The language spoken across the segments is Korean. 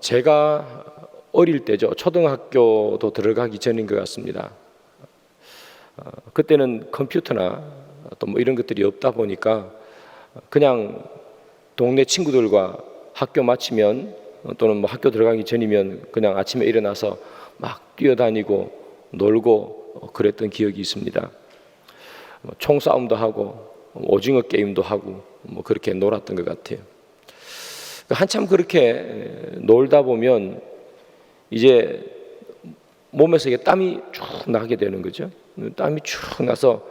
제가 어릴 때죠. 초등학교도 들어가기 전인 것 같습니다. 그때는 컴퓨터나 또 뭐 이런 것들이 없다 보니까 그냥 동네 친구들과 학교 마치면 또는 뭐 학교 들어가기 전이면 그냥 아침에 일어나서 막 뛰어다니고 놀고 그랬던 기억이 있습니다. 총싸움도 하고 오징어 게임도 하고 뭐 그렇게 놀았던 것 같아요. 한참 그렇게 놀다 보면 이제 몸에서 이게 땀이 쭉 나게 되는 거죠. 땀이 쭉 나서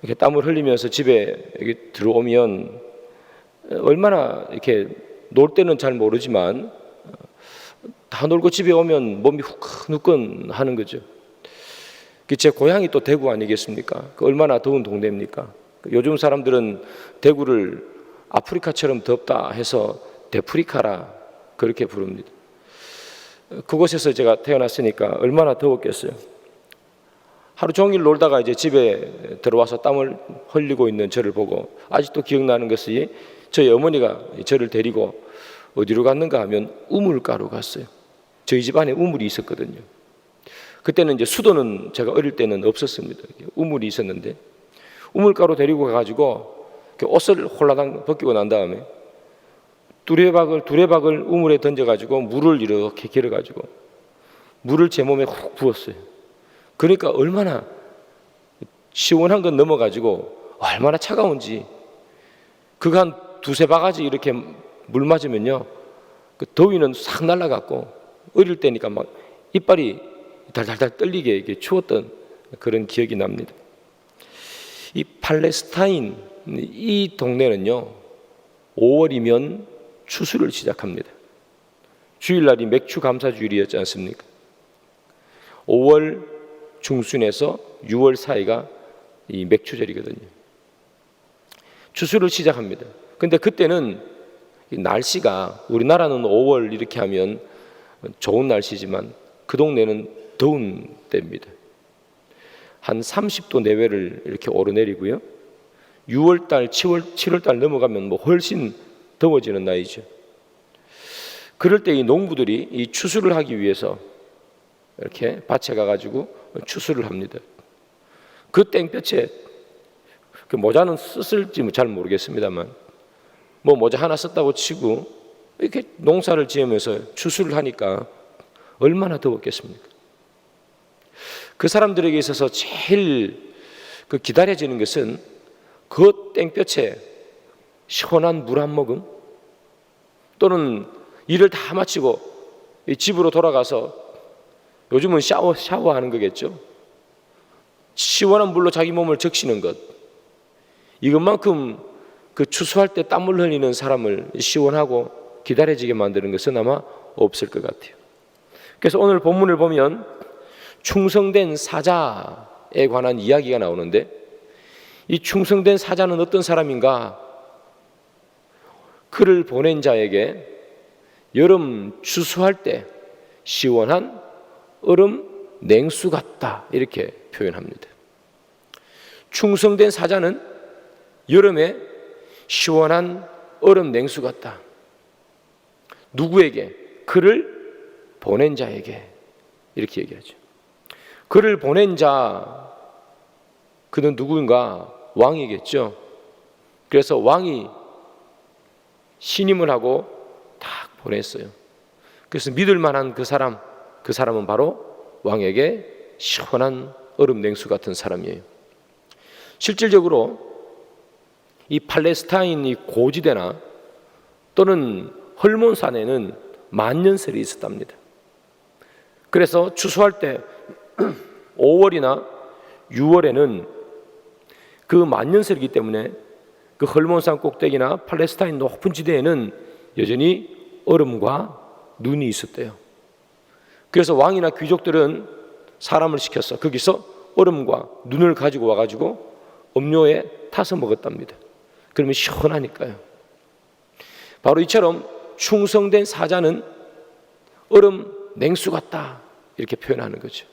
이렇게 땀을 흘리면서 집에 이렇게 들어오면 얼마나 이렇게 놀 때는 잘 모르지만 다 놀고 집에 오면 몸이 후끈후끈하는 거죠. 제 고향이 또 대구 아니겠습니까? 얼마나 더운 동네입니까? 요즘 사람들은 대구를 아프리카처럼 덥다 해서 데프리카라 그렇게 부릅니다. 그곳에서 제가 태어났으니까 얼마나 더웠겠어요. 하루 종일 놀다가 이제 집에 들어와서 땀을 흘리고 있는 저를 보고 아직도 기억나는 것이 저희 어머니가 저를 데리고 어디로 갔는가 하면 우물가로 갔어요. 저희 집 안에 우물이 있었거든요. 그때는 이제 수도는 제가 어릴 때는 없었습니다. 우물이 있었는데 우물가로 데리고 가가지고 옷을 홀라당 벗기고 난 다음에 두레박을 우물에 던져가지고 물을 이렇게 길어가지고 물을 제 몸에 훅 부었어요. 그러니까 얼마나 시원한 건 넘어가지고 얼마나 차가운지 그거 한 두세 바가지 이렇게 물 맞으면요 그 더위는 싹 날아갔고 어릴 때니까 막 이빨이 달달달 떨리게 이렇게 추웠던 그런 기억이 납니다. 이 팔레스타인 이 동네는요 5월이면 추수를 시작합니다. 주일날이 맥주 감사 주일이었지 않습니까? 5월 중순에서 6월 사이가 이 맥추절이거든요. 추수를 시작합니다. 근데 그때는 날씨가 우리나라는 5월 이렇게 하면 좋은 날씨지만 그 동네는 더운 때입니다. 한 30도 내외를 이렇게 오르내리고요. 6월달, 7월달 넘어가면 뭐 훨씬 더워지는 나이죠. 그럴 때 이 농부들이 이 추수를 하기 위해서 이렇게 밭에 가가지고 추수를 합니다. 그 땡볕에 그 모자는 썼을지 잘 모르겠습니다만 뭐 모자 하나 썼다고 치고 이렇게 농사를 지으면서 추수를 하니까 얼마나 더웠겠습니까? 그 사람들에게 있어서 제일 그 기다려지는 것은 그 땡볕에 시원한 물 한 모금 또는 일을 다 마치고 집으로 돌아가서 요즘은 샤워하는 거겠죠. 시원한 물로 자기 몸을 적시는 것 이것만큼 그 추수할 때 땀을 흘리는 사람을 시원하고 기다려지게 만드는 것은 아마 없을 것 같아요. 그래서 오늘 본문을 보면 충성된 사자에 관한 이야기가 나오는데 이 충성된 사자는 어떤 사람인가? 그를 보낸 자에게 여름 추수할 때 시원한 얼음 냉수 같다 이렇게 표현합니다. 충성된 사자는 여름에 시원한 얼음 냉수 같다. 누구에게? 그를 보낸 자에게 이렇게 얘기하죠. 그를 보낸 자 그는 누구인가? 왕이겠죠. 그래서 왕이 신임을 하고 딱 보냈어요. 그래서 믿을 만한 그 사람은 바로 왕에게 시원한 얼음 냉수 같은 사람이에요. 실질적으로 이 팔레스타인 이 고지대나 또는 헐몬산에는 만년설이 있었답니다. 그래서 추수할 때 5월이나 6월에는 그 만년설이기 때문에 그 헐몬산 꼭대기나 팔레스타인 높은 지대에는 여전히 얼음과 눈이 있었대요. 그래서 왕이나 귀족들은 사람을 시켜서 거기서 얼음과 눈을 가지고 와가지고 음료에 타서 먹었답니다. 그러면 시원하니까요. 바로 이처럼 충성된 사자는 얼음 냉수 같다 이렇게 표현하는 거죠.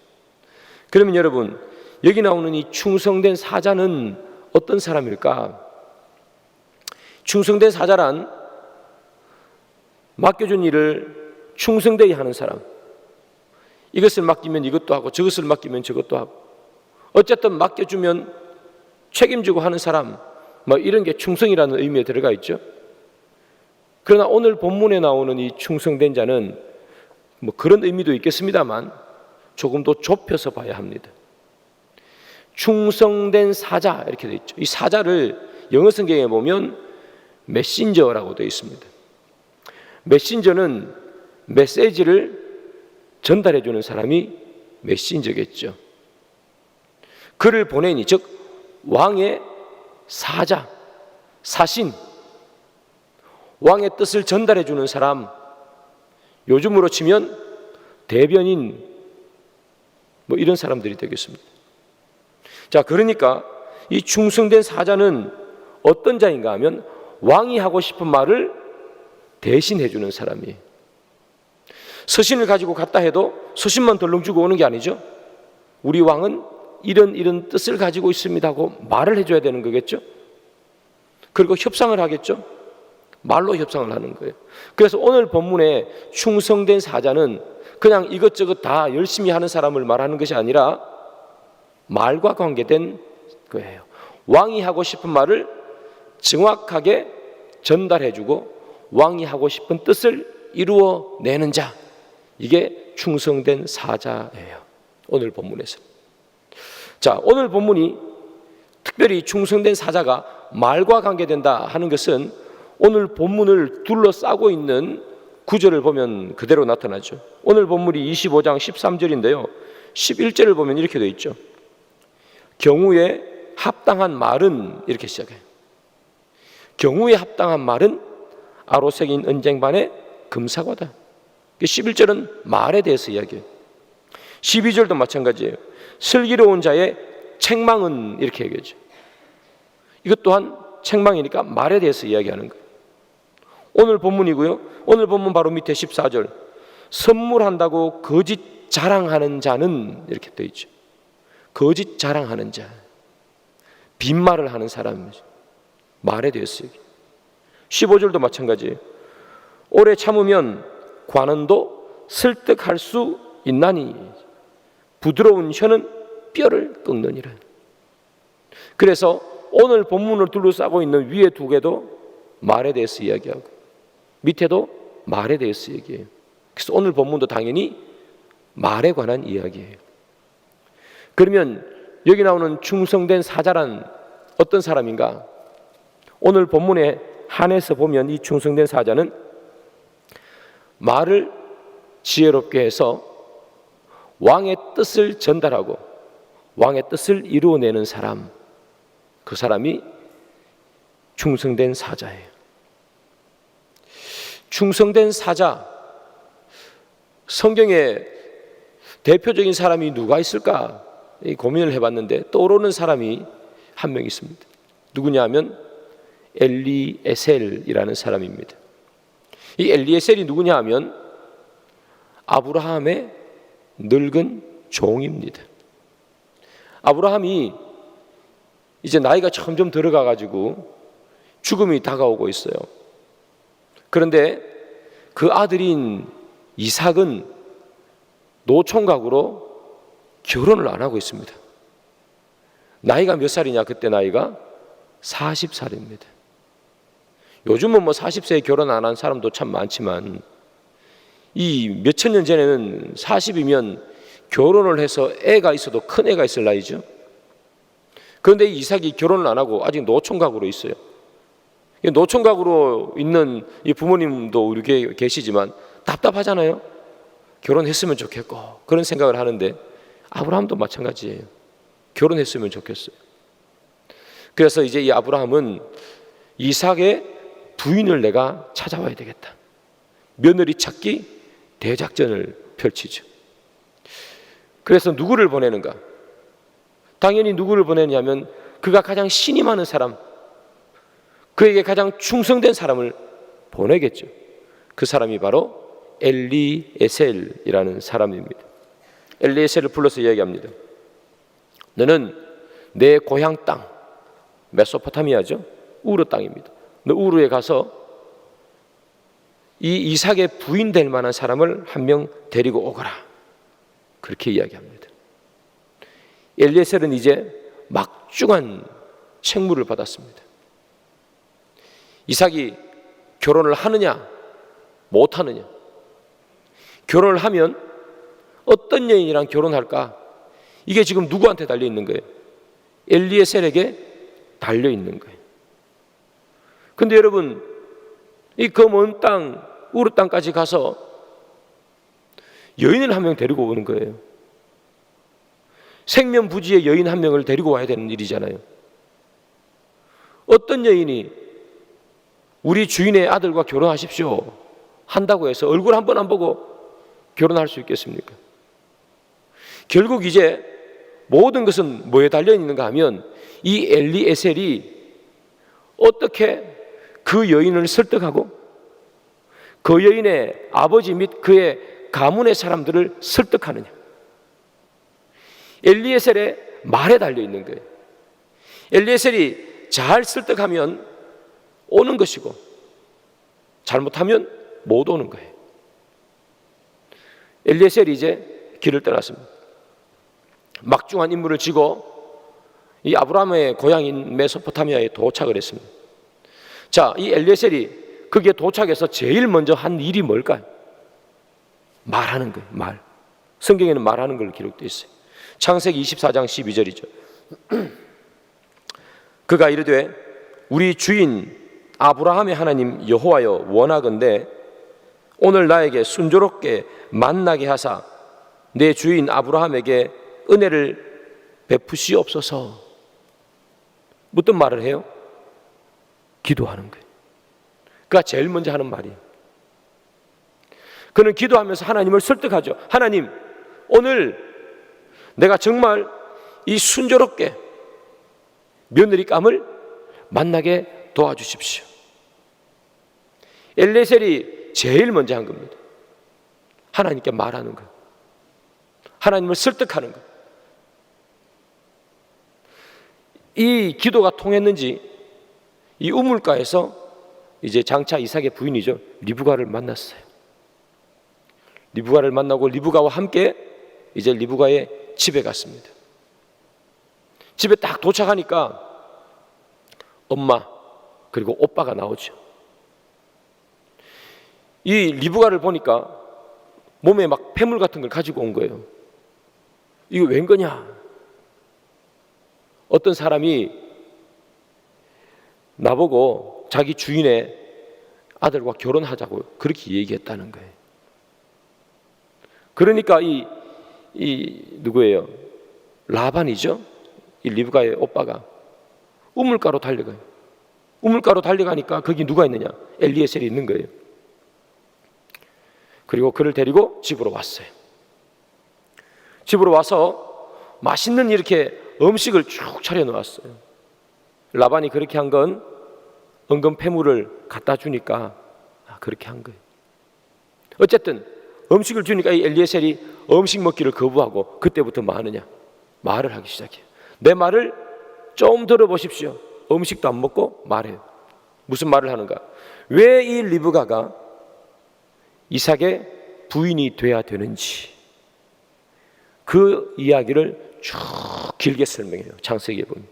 그러면 여러분 여기 나오는 이 충성된 사자는 어떤 사람일까? 충성된 사자란 맡겨준 일을 충성되이 하는 사람, 이것을 맡기면 이것도 하고 저것을 맡기면 저것도 하고, 어쨌든 맡겨주면 책임지고 하는 사람, 이런 게 충성이라는 의미에 들어가 있죠. 그러나 오늘 본문에 나오는 이 충성된 자는 그런 의미도 있겠습니다만 조금 더 좁혀서 봐야 합니다. 충성된 사자, 이렇게 되어 있죠. 이 사자를 영어 성경에 보면 메신저라고 되어 있습니다. 메신저는 메시지를 전달해 주는 사람이 메신저겠죠. 그를 보내니, 즉 왕의 사자, 사신, 왕의 뜻을 전달해 주는 사람, 요즘으로 치면 대변인, 이런 사람들이 되겠습니다. 자, 그러니까 이 충성된 사자는 어떤 자인가 하면 왕이 하고 싶은 말을 대신해 주는 사람이에요. 서신을 가지고 갔다 해도 서신만 덜렁 주고 오는 게 아니죠. 우리 왕은 이런 뜻을 가지고 있습니다 하고 말을 해줘야 되는 거겠죠. 그리고 협상을 하겠죠. 말로 협상을 하는 거예요. 그래서 오늘 본문에 충성된 사자는 그냥 이것저것 다 열심히 하는 사람을 말하는 것이 아니라 말과 관계된 거예요. 왕이 하고 싶은 말을 정확하게 전달해주고 왕이 하고 싶은 뜻을 이루어내는 자, 이게 충성된 사자예요. 오늘 본문에서. 자, 오늘 본문이 특별히 충성된 사자가 말과 관계된다 하는 것은 오늘 본문을 둘러싸고 있는 구절을 보면 그대로 나타나죠. 오늘 본문이 25장 13절인데요 11절을 보면 이렇게 되어 있죠. 경우에 합당한 말은, 이렇게 시작해요. 경우에 합당한 말은 아로새긴 은쟁반의 금사과다. 11절은 말에 대해서 이야기해요. 12절도 마찬가지예요. 슬기로운 자의 책망은, 이렇게 얘기하죠. 이것 또한 책망이니까 말에 대해서 이야기하는 거예요. 오늘 본문이고요. 오늘 본문 바로 밑에 14절. 선물한다고 거짓 자랑하는 자는, 이렇게 되어 있죠. 거짓 자랑하는 자, 빈말을 하는 사람이죠. 말에 대해서 얘기. 15절도 마찬가지예요. 오래 참으면 관원도 설득할 수 있나니 부드러운 혀는 뼈를 꺾느니라. 그래서 오늘 본문을 둘러싸고 있는 위에 두 개도 말에 대해서 이야기하고 밑에도 말에 대해서 얘기해요. 그래서 오늘 본문도 당연히 말에 관한 이야기예요. 그러면 여기 나오는 충성된 사자란 어떤 사람인가? 오늘 본문에 한해서 보면 이 충성된 사자는 말을 지혜롭게 해서 왕의 뜻을 전달하고 왕의 뜻을 이루어내는 사람, 그 사람이 충성된 사자예요. 충성된 사자, 성경에 대표적인 사람이 누가 있을까 고민을 해봤는데 떠오르는 사람이 한 명 있습니다. 누구냐 하면 엘리에셀이라는 사람입니다. 이 엘리에셀이 누구냐 하면 아브라함의 늙은 종입니다. 아브라함이 이제 나이가 점점 들어가가지고 죽음이 다가오고 있어요. 그런데 그 아들인 이삭은 노총각으로 결혼을 안 하고 있습니다. 나이가 몇 살이냐? 그때 나이가 40살입니다. 요즘은 40세에 결혼 안 한 사람도 참 많지만 이 몇천 년 전에는 40이면 결혼을 해서 애가 있어도 큰 애가 있을 나이죠. 그런데 이삭이 결혼을 안 하고 아직 노총각으로 있어요. 노총각으로 있는 이 부모님도 우리 계시지만 답답하잖아요. 결혼했으면 좋겠고 그런 생각을 하는데 아브라함도 마찬가지예요. 결혼했으면 좋겠어요. 그래서 이제 이 아브라함은 이삭의 부인을 내가 찾아와야 되겠다. 며느리 찾기 대작전을 펼치죠. 그래서 누구를 보내는가? 당연히 누구를 보내냐면 그가 가장 신임하는 사람, 그에게 가장 충성된 사람을 보내겠죠. 그 사람이 바로 엘리에셀이라는 사람입니다. 엘리에셀을 불러서 이야기합니다. 너는 내 고향 땅, 메소포타미아죠. 우르 땅입니다. 너 우르에 가서 이 이삭의 부인 될 만한 사람을 한 명 데리고 오거라, 그렇게 이야기합니다. 엘리에셀은 이제 막중한 책무를 받았습니다. 이삭이 결혼을 하느냐 못하느냐, 결혼을 하면 어떤 여인이랑 결혼할까, 이게 지금 누구한테 달려있는 거예요? 엘리에셀에게 달려있는 거예요. 근데 여러분, 이 그 먼 땅, 우르 땅까지 가서 여인을 한 명 데리고 오는 거예요. 생면부지의 여인 한 명을 데리고 와야 되는 일이잖아요. 어떤 여인이 우리 주인의 아들과 결혼하십시오 한다고 해서 얼굴 한 번 안 보고 결혼할 수 있겠습니까? 결국 이제 모든 것은 뭐에 달려 있는가 하면 이 엘리에셀이 어떻게 그 여인을 설득하고 그 여인의 아버지 및 그의 가문의 사람들을 설득하느냐, 엘리에셀의 말에 달려 있는 거예요. 엘리에셀이 잘 설득하면 오는 것이고 잘못하면 못 오는 거예요. 엘리에셀이 이제 길을 떠났습니다. 막중한 임무를 지고 이 아브라함의 고향인 메소포타미아에 도착을 했습니다. 자, 이 엘리에셀이 거기에 도착해서 제일 먼저 한 일이 뭘까요? 말하는 거예요. 말. 성경에는 말하는 걸로 기록되어 있어요. 창세기 24장 12절이죠. 그가 이르되 우리 주인 아브라함의 하나님 여호와여 원하건대 오늘 나에게 순조롭게 만나게 하사 내 주인 아브라함에게 은혜를 베푸시옵소서. 어떤 말을 해요? 기도하는 거예요. 그가 제일 먼저 하는 말이에요. 그는 기도하면서 하나님을 설득하죠. 하나님, 오늘 내가 정말 이 순조롭게 며느리감을 만나게 도와주십시오. 엘리에셀이 제일 먼저 한 겁니다. 하나님께 말하는 것, 하나님을 설득하는 것. 이 기도가 통했는지 이 우물가에서 이제 장차 이삭의 부인이죠, 리브가를 만났어요. 리브가를 만나고 리브가와 함께 이제 리브가의 집에 갔습니다. 집에 딱 도착하니까 엄마 그리고 오빠가 나오죠. 이 리브가를 보니까 몸에 막 폐물 같은 걸 가지고 온 거예요. 이거 웬 거냐? 어떤 사람이 나보고 자기 주인의 아들과 결혼하자고 그렇게 얘기했다는 거예요. 그러니까 이 누구예요? 라반이죠. 이 리브가의 오빠가 우물가로 달려가요. 우물가로 달려가니까 거기 누가 있느냐? 엘리에셀이 있는 거예요. 그리고 그를 데리고 집으로 왔어요. 집으로 와서 맛있는 이렇게 음식을 쭉 차려 놓았어요. 라반이 그렇게 한 건 은근 폐물을 갖다 주니까 그렇게 한 거예요. 어쨌든 음식을 주니까 이 엘리에셀이 음식 먹기를 거부하고 그때부터 뭐 하느냐? 말을 하기 시작해요. 내 말을 좀 들어보십시오. 음식도 안 먹고 말해요. 무슨 말을 하는가? 왜 이 리브가가 이삭의 부인이 돼야 되는지 그 이야기를 쭉 길게 설명해요. 창세기에 보면.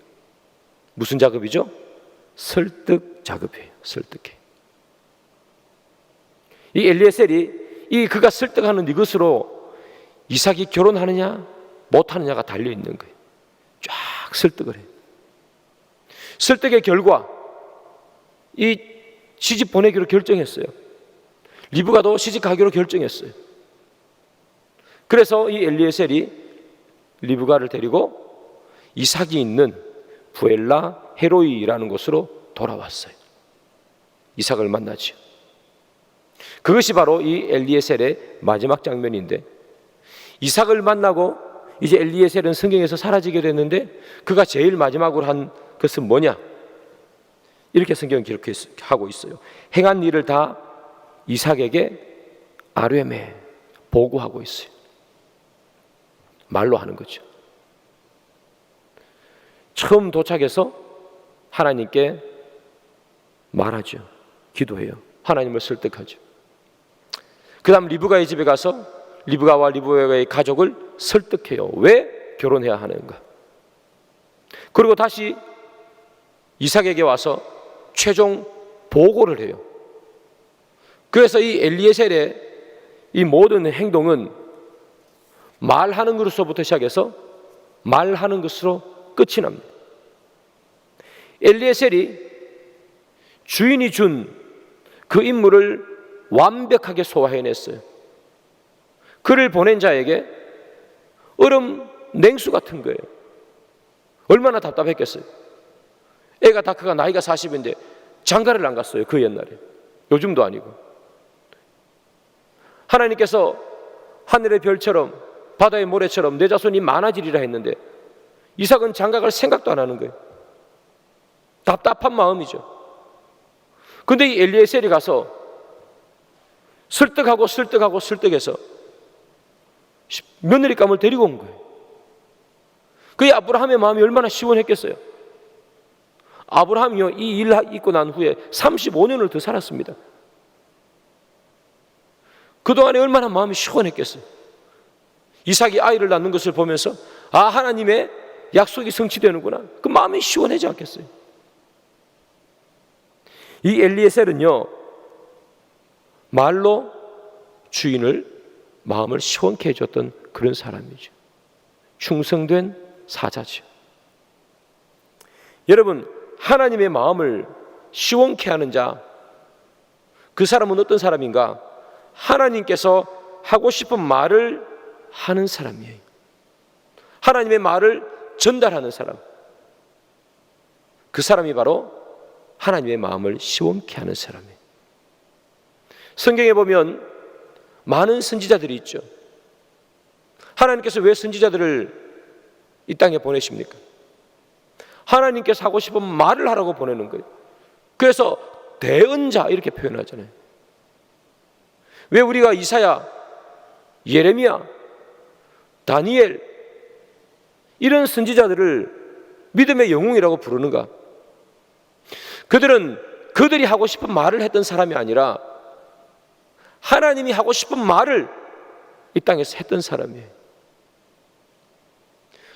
무슨 작업이죠? 설득 작업이에요. 설득해. 이 엘리에셀이 이 그가 설득하는 이것으로 이삭이 결혼하느냐 못하느냐가 달려있는 거예요. 쫙 설득을 해요. 설득의 결과 이 시집 보내기로 결정했어요. 리브가도 시집 가기로 결정했어요. 그래서 이 엘리에셀이 리브가를 데리고 이삭이 있는 부엘라 헤로이라는 곳으로 돌아왔어요. 이삭을 만나죠. 그것이 바로 이 엘리에셀의 마지막 장면인데, 이삭을 만나고 이제 엘리에셀은 성경에서 사라지게 됐는데 그가 제일 마지막으로 한 것은 뭐냐? 이렇게 성경은 기록하고 있어요. 행한 일을 다 이삭에게 아뢰매 보고하고 있어요. 말로 하는 거죠. 처음 도착해서 하나님께 말하죠. 기도해요. 하나님을 설득하죠. 그 다음 리브가의 집에 가서 리브가와 리브가의 가족을 설득해요. 왜 결혼해야 하는가? 그리고 다시 이삭에게 와서 최종 보고를 해요. 그래서 이 엘리에셀의 이 모든 행동은 말하는 것으로부터 시작해서 말하는 것으로 끝이 납니다. 엘리에셀이 주인이 준 그 임무를 완벽하게 소화해냈어요. 그를 보낸 자에게 얼음 냉수 같은 거예요. 얼마나 답답했겠어요. 애가 다크가 나이가 40인데 장가를 안 갔어요. 그 옛날에. 요즘도 아니고. 하나님께서 하늘의 별처럼 바다의 모래처럼 내 자손이 많아지리라 했는데 이삭은 장가갈 생각도 안 하는 거예요. 답답한 마음이죠. 근데 이 엘리에셀이 가서 설득해서 며느리감을 데리고 온 거예요. 그의 아브라함의 마음이 얼마나 시원했겠어요. 아브라함이요, 이 일 있고 난 후에 35년을 더 살았습니다. 그동안에 얼마나 마음이 시원했겠어요. 이삭이 아이를 낳는 것을 보면서 하나님의 약속이 성취되는구나. 그 마음이 시원하지 않겠어요. 이 엘리에셀은요, 말로 주인을 마음을 시원케 해줬던 그런 사람이죠. 충성된 사자죠. 여러분, 하나님의 마음을 시원케 하는 자, 그 사람은 어떤 사람인가? 하나님께서 하고 싶은 말을 하는 사람이에요. 하나님의 말을 전달하는 사람. 그 사람이 바로 하나님의 마음을 시원케 하는 사람이에요. 성경에 보면 많은 선지자들이 있죠. 하나님께서 왜 선지자들을 이 땅에 보내십니까? 하나님께서 하고 싶은 말을 하라고 보내는 거예요. 그래서 대언자 이렇게 표현하잖아요. 왜 우리가 이사야, 예레미야, 다니엘 이런 선지자들을 믿음의 영웅이라고 부르는가? 그들이 하고 싶은 말을 했던 사람이 아니라 하나님이 하고 싶은 말을 이 땅에서 했던 사람이에요.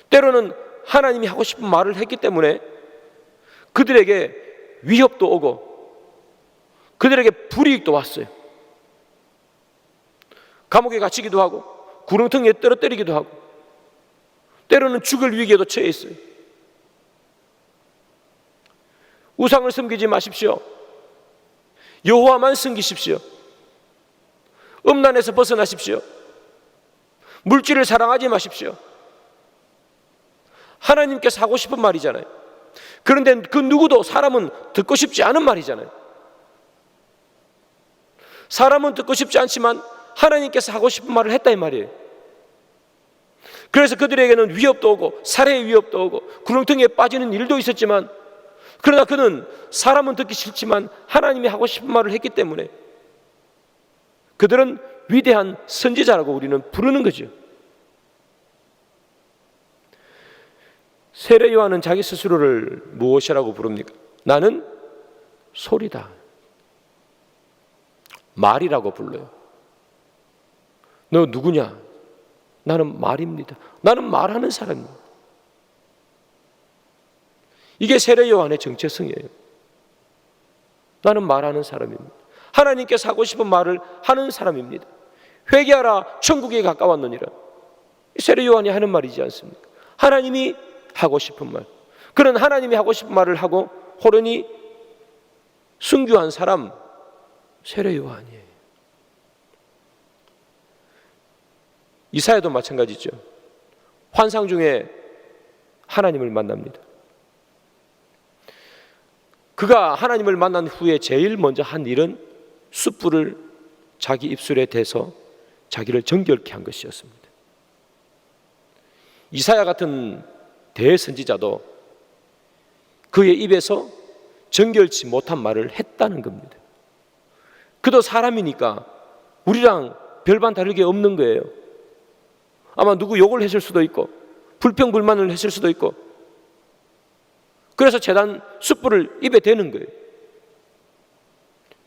때로는 하나님이 하고 싶은 말을 했기 때문에 그들에게 위협도 오고 그들에게 불이익도 왔어요. 감옥에 갇히기도 하고 구렁텅이에 떨어뜨리기도 하고 때로는 죽을 위기에도 처해 있어요. 우상을 섬기지 마십시오. 여호와만 섬기십시오. 음란에서 벗어나십시오. 물질을 사랑하지 마십시오. 하나님께서 하고 싶은 말이잖아요. 그런데 그 누구도 사람은 듣고 싶지 않은 말이잖아요. 사람은 듣고 싶지 않지만 하나님께서 하고 싶은 말을 했다 이 말이에요. 그래서 그들에게는 위협도 오고 살해의 위협도 오고 구렁텅이에 빠지는 일도 있었지만 그러나 그는 사람은 듣기 싫지만 하나님이 하고 싶은 말을 했기 때문에 그들은 위대한 선지자라고 우리는 부르는 거죠. 세례 요한은 자기 스스로를 무엇이라고 부릅니까? 나는 소리다. 말이라고 불러요. 너 누구냐? 나는 말입니다. 나는 말하는 사람입니다. 이게 세례 요한의 정체성이에요. 나는 말하는 사람입니다. 하나님께서 하고 싶은 말을 하는 사람입니다. 회개하라 천국에 가까웠느니라. 세례 요한이 하는 말이지 않습니까? 하나님이 하고 싶은 말. 그런 하나님이 하고 싶은 말을 하고 호련히 순교한 사람 세례 요한이에요. 이사야도 마찬가지죠. 환상 중에 하나님을 만납니다. 그가 하나님을 만난 후에 제일 먼저 한 일은 숯불을 자기 입술에 대서 자기를 정결케 한 것이었습니다. 이사야 같은 대선지자도 그의 입에서 정결치 못한 말을 했다는 겁니다. 그도 사람이니까 우리랑 별반 다르게 없는 거예요. 아마 누구 욕을 했을 수도 있고 불평불만을 했을 수도 있고 그래서 재단 숯불을 입에 대는 거예요.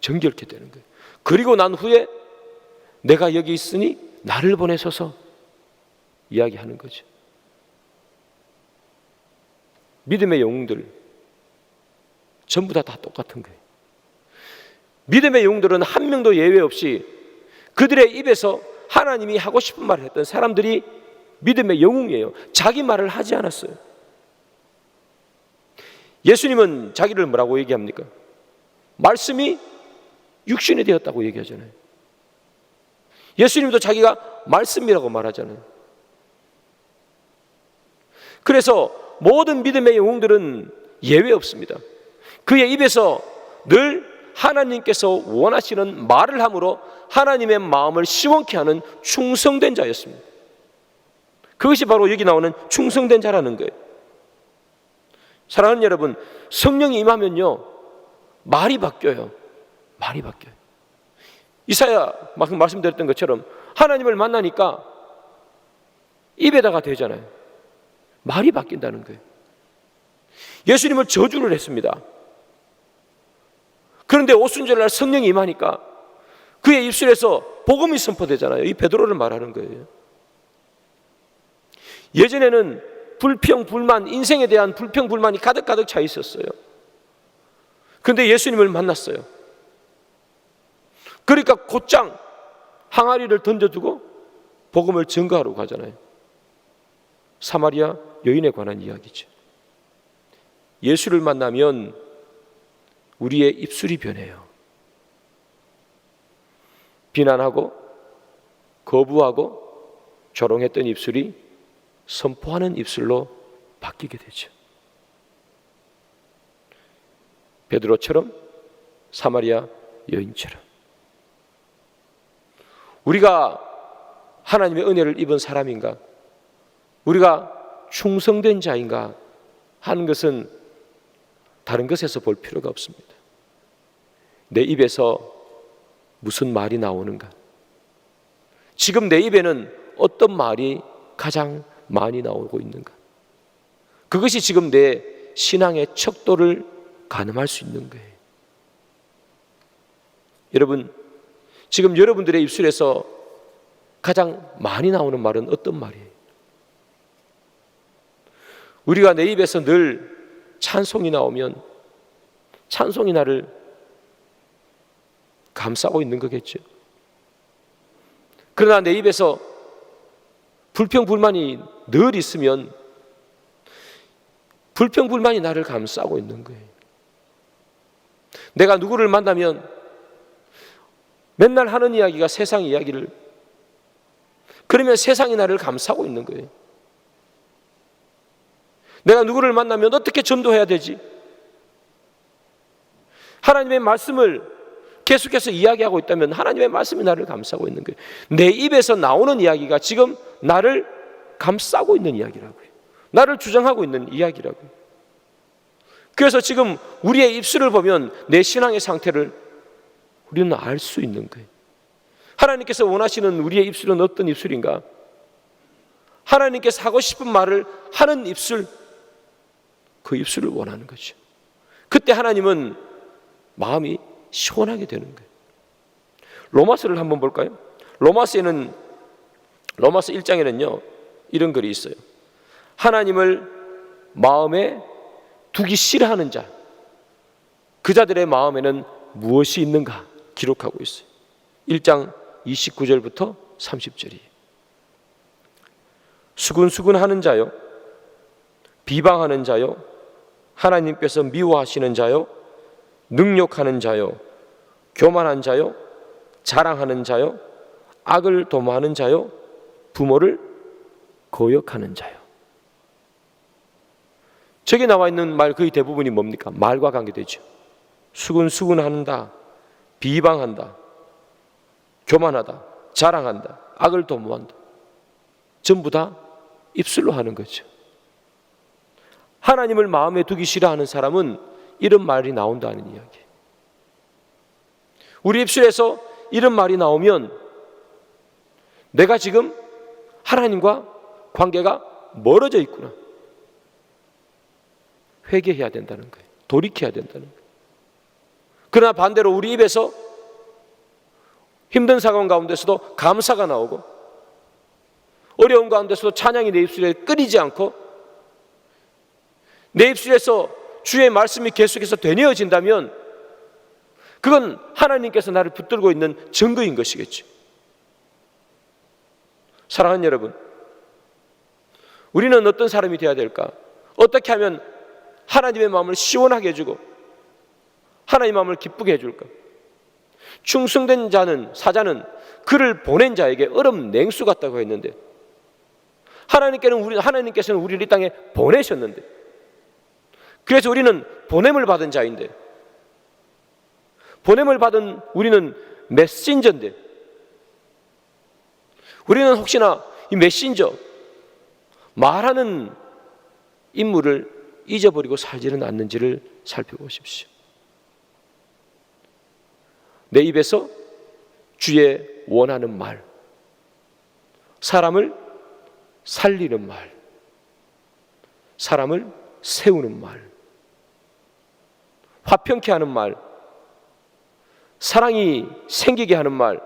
정결케 되는 거예요. 그리고 난 후에 내가 여기 있으니 나를 보내소서 이야기하는 거죠. 믿음의 영웅들 전부 다 똑같은 거예요. 믿음의 영웅들은 한 명도 예외 없이 그들의 입에서 하나님이 하고 싶은 말을 했던 사람들이 믿음의 영웅이에요. 자기 말을 하지 않았어요. 예수님은 자기를 뭐라고 얘기합니까? 말씀이 육신이 되었다고 얘기하잖아요. 예수님도 자기가 말씀이라고 말하잖아요. 그래서 모든 믿음의 영웅들은 예외 없습니다. 그의 입에서 늘 하나님께서 원하시는 말을 함으로 하나님의 마음을 시원케 하는 충성된 자였습니다. 그것이 바로 여기 나오는 충성된 자라는 거예요. 사랑하는 여러분, 성령이 임하면요 말이 바뀌어요. 말이 바뀌어요. 이사야 말씀드렸던 것처럼 하나님을 만나니까 입에다가 되잖아요. 말이 바뀐다는 거예요. 예수님을 저주를 했습니다. 그런데 오순절날 성령이 임하니까 그의 입술에서 복음이 선포되잖아요. 이 베드로를 말하는 거예요. 예전에는 불평, 불만, 인생에 대한 불평, 불만이 가득가득 차 있었어요. 그런데 예수님을 만났어요. 그러니까 곧장 항아리를 던져두고 복음을 증거하러 가잖아요. 사마리아 여인에 관한 이야기죠. 예수를 만나면 우리의 입술이 변해요. 비난하고 거부하고 조롱했던 입술이 선포하는 입술로 바뀌게 되죠. 베드로처럼 사마리아 여인처럼 우리가 하나님의 은혜를 입은 사람인가, 우리가 충성된 자인가 하는 것은 다른 것에서 볼 필요가 없습니다. 내 입에서 무슨 말이 나오는가, 지금 내 입에는 어떤 말이 가장 많이 나오고 있는가, 그것이 지금 내 신앙의 척도를 가늠할 수 있는 거예요. 여러분, 지금 여러분들의 입술에서 가장 많이 나오는 말은 어떤 말이에요? 우리가 내 입에서 늘 찬송이 나오면 찬송이 나를 감싸고 있는 거겠죠. 그러나 내 입에서 불평, 불만이 늘 있으면 불평, 불만이 나를 감싸고 있는 거예요. 내가 누구를 만나면 맨날 하는 이야기가 세상 이야기를, 그러면 세상이 나를 감싸고 있는 거예요. 내가 누구를 만나면 어떻게 전도해야 되지? 하나님의 말씀을 계속해서 이야기하고 있다면 하나님의 말씀이 나를 감싸고 있는 거예요. 내 입에서 나오는 이야기가 지금 나를 감싸고 있는 이야기라고요. 나를 주장하고 있는 이야기라고요. 그래서 지금 우리의 입술을 보면 내 신앙의 상태를 우리는 알 수 있는 거예요. 하나님께서 원하시는 우리의 입술은 어떤 입술인가? 하나님께서 하고 싶은 말을 하는 입술, 그 입술을 원하는 거죠. 그때 하나님은 마음이 시원하게 되는 거예요. 로마서를 한번 볼까요? 로마서 1장에는요 이런 글이 있어요. 하나님을 마음에 두기 싫어하는 자, 그 자들의 마음에는 무엇이 있는가 기록하고 있어요. 1장 29절부터 30절이에요. 수근수근하는 자요, 비방하는 자요, 하나님께서 미워하시는 자요, 능욕하는 자요, 교만한 자요, 자랑하는 자요, 악을 도모하는 자요, 부모를 거역하는 자요. 저기 나와 있는 말 거의 대부분이 뭡니까? 말과 관계되죠. 수근수근한다, 비방한다, 교만하다, 자랑한다, 악을 도모한다. 전부 다 입술로 하는 거죠. 하나님을 마음에 두기 싫어하는 사람은 이런 말이 나온다는 이야기. 우리 입술에서 이런 말이 나오면 내가 지금 하나님과 관계가 멀어져 있구나. 회개해야 된다는 거예요. 돌이켜야 된다는 거예요. 그러나 반대로 우리 입에서 힘든 상황 가운데서도 감사가 나오고, 어려운 가운데서도 찬양이 내 입술에 끊이지 않고, 내 입술에서 주의 말씀이 계속해서 되뇌어진다면 그건 하나님께서 나를 붙들고 있는 증거인 것이겠죠. 사랑하는 여러분, 우리는 어떤 사람이 되어야 될까? 어떻게 하면 하나님의 마음을 시원하게 해주고 하나님의 마음을 기쁘게 해줄까? 충성된 사자는 그를 보낸 자에게 얼음 냉수 같다고 했는데, 하나님께서는 우리를 이 땅에 보내셨는데, 그래서 우리는 보냄을 받은 자인데, 보냄을 받은 우리는 메신저인데, 우리는 혹시나 이 메신저, 말하는 인물을 잊어버리고 살지는 않는지를 살펴보십시오. 내 입에서 주의 원하는 말, 사람을 살리는 말, 사람을 세우는 말, 화평케 하는 말, 사랑이 생기게 하는 말,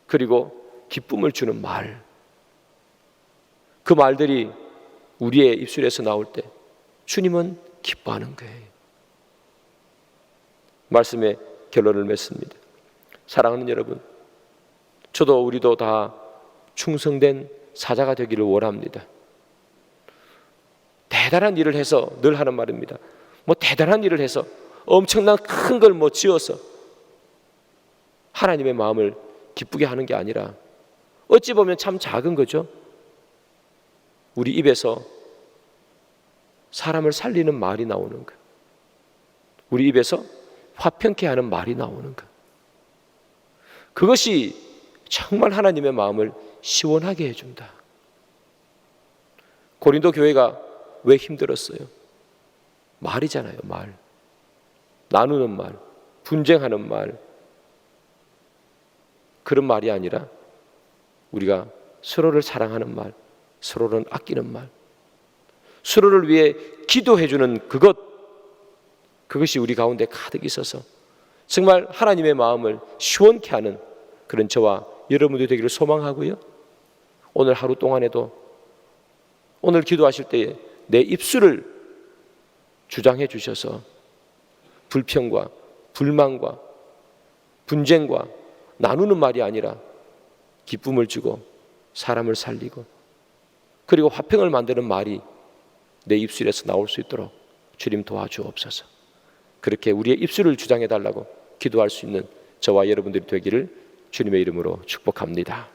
그리고 기쁨을 주는 말, 그 말들이 우리의 입술에서 나올 때 주님은 기뻐하는 거예요. 말씀의 결론을 맺습니다. 사랑하는 여러분, 저도 우리도 다 충성된 사자가 되기를 원합니다. 대단한 일을 해서 늘 하는 말입니다. 대단한 일을 해서 엄청난 큰 걸 지어서 하나님의 마음을 기쁘게 하는 게 아니라, 어찌 보면 참 작은 거죠. 우리 입에서 사람을 살리는 말이 나오는 것, 우리 입에서 화평케 하는 말이 나오는 것, 그것이 정말 하나님의 마음을 시원하게 해준다. 고린도 교회가 왜 힘들었어요? 말이잖아요. 말, 나누는 말, 분쟁하는 말, 그런 말이 아니라 우리가 서로를 사랑하는 말, 서로를 아끼는 말, 서로를 위해 기도해주는 그것이 우리 가운데 가득 있어서 정말 하나님의 마음을 시원케 하는 그런 저와 여러분들이 되기를 소망하고요. 오늘 하루 동안에도 오늘 기도하실 때에 내 입술을 주장해 주셔서 불평과 불만과 분쟁과 나누는 말이 아니라 기쁨을 주고 사람을 살리고 그리고 화평을 만드는 말이 내 입술에서 나올 수 있도록 주님 도와주옵소서. 그렇게 우리의 입술을 주장해 달라고 기도할 수 있는 저와 여러분들이 되기를 주님의 이름으로 축복합니다.